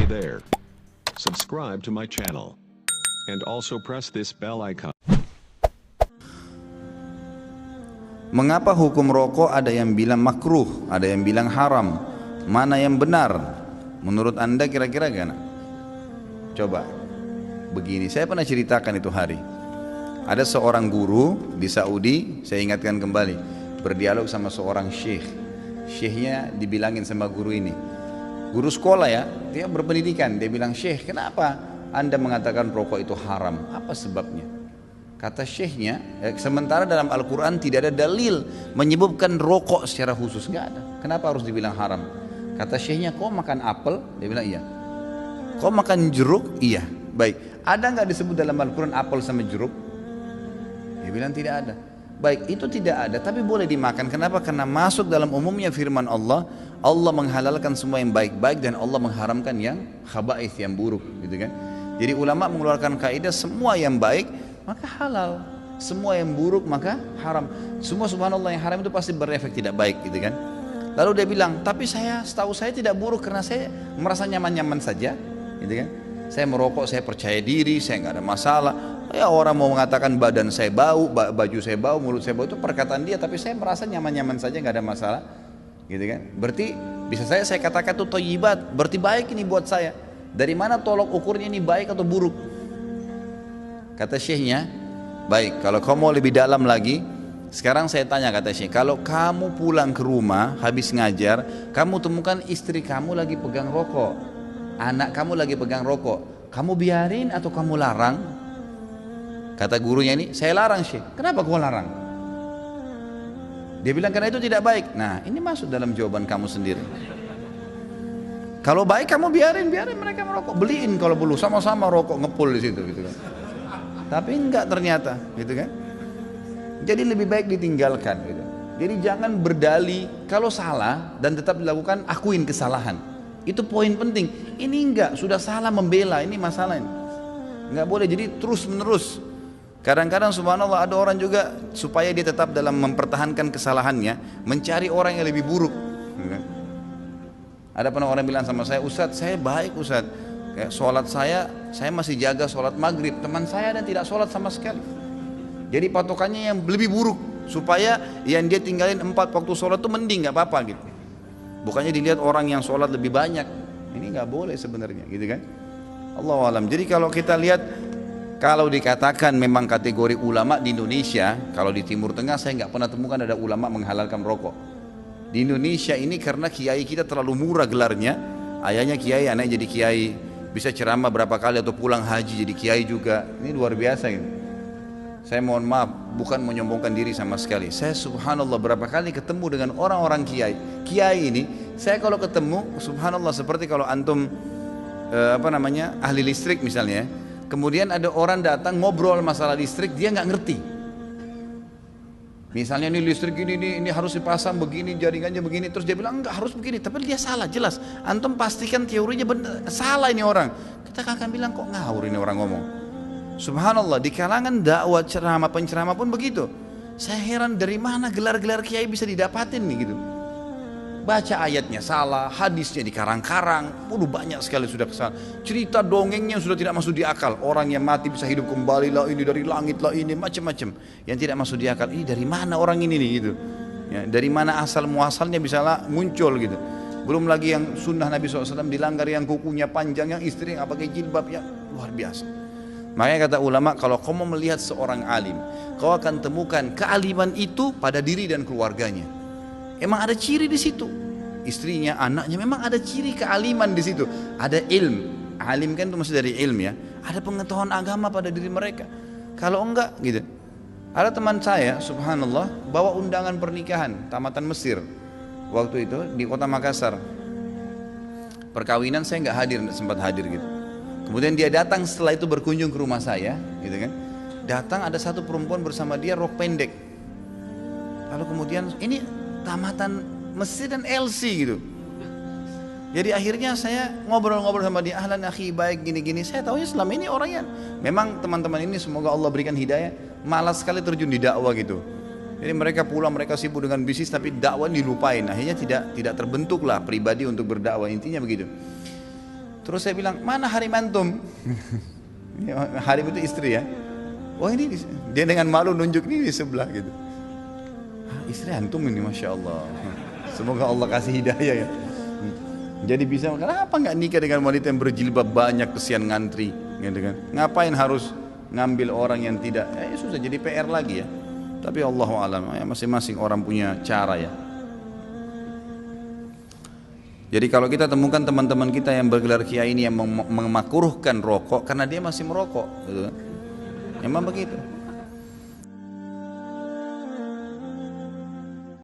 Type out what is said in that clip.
Hey there. Subscribe to my channel. And also press this bell icon. Mengapa hukum rokok ada yang bilang makruh, ada yang bilang haram? Mana yang benar? Menurut Anda kira-kira gimana? Coba. Begini, saya pernah ceritakan itu hari. Ada seorang guru di Saudi, saya ingatkan kembali, berdialog sama seorang syekh. Syekhnya dibilangin sama guru ini. Guru sekolah ya, dia berpendidikan. Dia bilang, "Syekh, kenapa Anda mengatakan rokok itu haram? Apa sebabnya?" Kata syekhnya, sementara dalam Al-Quran tidak ada dalil menyebutkan rokok secara khusus, nggak ada. Kenapa harus dibilang haram? Kata syekhnya, "Kau makan apel?" Dia bilang, "Iya." "Kau makan jeruk?" "Iya." "Baik, ada nggak disebut dalam Al-Quran apel sama jeruk?" Dia bilang, "Tidak ada." "Baik, itu tidak ada, tapi boleh dimakan." Kenapa? Karena masuk dalam umumnya firman Allah, Allah menghalalkan semua yang baik-baik dan Allah mengharamkan yang khaba'ith, yang buruk, gitu kan. Jadi ulama mengeluarkan kaidah semua yang baik maka halal, semua yang buruk maka haram. Semua subhanallah yang haram itu pasti berefek tidak baik, gitu kan. Lalu dia bilang, "Tapi setahu saya tidak buruk karena saya merasa nyaman-nyaman saja," gitu kan. "Saya merokok, saya percaya diri, saya nggak ada masalah. Ya orang mau mengatakan badan saya bau, baju saya bau, mulut saya bau, itu perkataan dia, tapi saya merasa nyaman-nyaman saja, nggak ada masalah," gitu kan. Berarti bisa saya katakan itu thayyibat, berarti baik ini buat saya. Dari mana tolok ukurnya ini baik atau buruk? Kata syekhnya, "Baik, kalau kamu mau lebih dalam lagi, sekarang saya tanya," kata syekh, "kalau kamu pulang ke rumah habis ngajar, kamu temukan istri kamu lagi pegang rokok, anak kamu lagi pegang rokok, kamu biarin atau kamu larang?" Kata gurunya ini, "Saya larang, syekh." "Kenapa kau larang?" Dia bilang, "Karena itu tidak baik." Nah, ini masuk dalam jawaban kamu sendiri. Kalau baik kamu biarin mereka merokok, beliin kalau perlu, sama-sama rokok ngepul di situ, gitu kan. Tapi enggak ternyata, gitu kan. Jadi lebih baik ditinggalkan, gitu. Jadi jangan berdalih kalau salah dan tetap dilakukan, akuin kesalahan. Itu poin penting. Ini enggak, sudah salah membela, ini masalah ini. Enggak boleh, jadi terus menerus. Kadang-kadang subhanallah ada orang juga supaya dia tetap dalam mempertahankan kesalahannya, mencari orang yang lebih buruk, gitu kan. Ada pernah orang bilang sama saya, "Ustadz, saya baik Ustadz, kayak sholat saya masih jaga sholat maghrib, teman saya dan tidak sholat sama sekali." Jadi patokannya yang lebih buruk, supaya yang dia tinggalin 4 waktu sholat itu mending, nggak apa-apa gitu. Bukannya dilihat orang yang sholat lebih banyak, ini nggak boleh sebenarnya, gitu kan. Allahu alam. Jadi kalau kita lihat, kalau dikatakan memang kategori ulama di Indonesia, kalau di Timur Tengah saya nggak pernah temukan ada ulama menghalalkan rokok. Di Indonesia ini karena kiai kita terlalu murah gelarnya, ayahnya kiai, anaknya jadi kiai, bisa ceramah berapa kali atau pulang haji jadi kiai juga. Ini luar biasa ini. Saya mohon maaf, bukan menyombongkan diri sama sekali. Saya subhanallah berapa kali ketemu dengan orang-orang kiai. Kiai ini, saya kalau ketemu subhanallah seperti kalau antum ahli listrik misalnya. Kemudian ada orang datang ngobrol masalah listrik, dia nggak ngerti. Misalnya ini listrik ini harus dipasang begini, jaringannya begini, terus dia bilang enggak harus begini, tapi dia salah jelas. Antum pastikan teorinya benar, salah ini orang. Kita akan bilang kok ngawur ini orang ngomong. Subhanallah, di kalangan dakwah ceramah penceramah pun begitu. Saya heran dari mana gelar-gelar kiai bisa didapatin nih gitu. Baca ayatnya salah, hadisnya dikarang-karang, banyak sekali sudah kesalahan. Cerita dongengnya sudah tidak masuk di akal. Orang yang mati bisa hidup kembali lah, ini dari langit lah, ini macam-macam. Yang tidak masuk di akal, ini dari mana orang ini nih gitu. Ya, dari mana asal muasalnya bisa muncul gitu. Belum lagi yang sunnah Nabi SAW dilanggar, yang kukunya panjang, yang istri yang pakai jilbab, yang luar biasa. Makanya kata ulama, kalau kau mau melihat seorang alim, kau akan temukan kealiman itu pada diri dan keluarganya. Emang ada ciri di situ, istrinya, anaknya, memang ada ciri kealiman di situ. Ada ilm, alim kan itu masih dari ilm ya. Ada pengetahuan agama pada diri mereka. Kalau enggak gitu. Ada teman saya, subhanallah, bawa undangan pernikahan tamatan Mesir waktu itu di kota Makassar. Perkawinan saya nggak hadir, nggak sempat hadir gitu. Kemudian dia datang setelah itu berkunjung ke rumah saya, gitu kan. Datang ada satu perempuan bersama dia rok pendek. Lalu kemudian ini tamatan Mesir dan LC gitu. Jadi akhirnya saya ngobrol-ngobrol sama dia, ahlan akhi, baik gini-gini. Saya tahunya selama ini orangnya, memang teman-teman ini semoga Allah berikan hidayah, malas sekali terjun di dakwah gitu. Jadi mereka pulang, mereka sibuk dengan bisnis, tapi dakwah dilupain. Akhirnya tidak terbentuklah pribadi untuk berdakwah, intinya begitu. Terus saya bilang, mana harim antum? Harim itu istri ya. Oh ini dia dengan malu nunjuk ini di sebelah gitu. Istri antum ini, masya Allah. Semoga Allah kasih hidayah ya. Jadi bisa, kenapa nggak nikah dengan wanita yang berjilbab banyak, kesian ngantri, gitu kan? Ngapain harus ngambil orang yang tidak? Ya susah, jadi PR lagi ya. Tapi Allahu a'lam, ya masing-masing orang punya cara ya. Jadi kalau kita temukan teman-teman kita yang bergelar kiai ini yang memakruhkan rokok karena dia masih merokok, gitu kan? Memang begitu.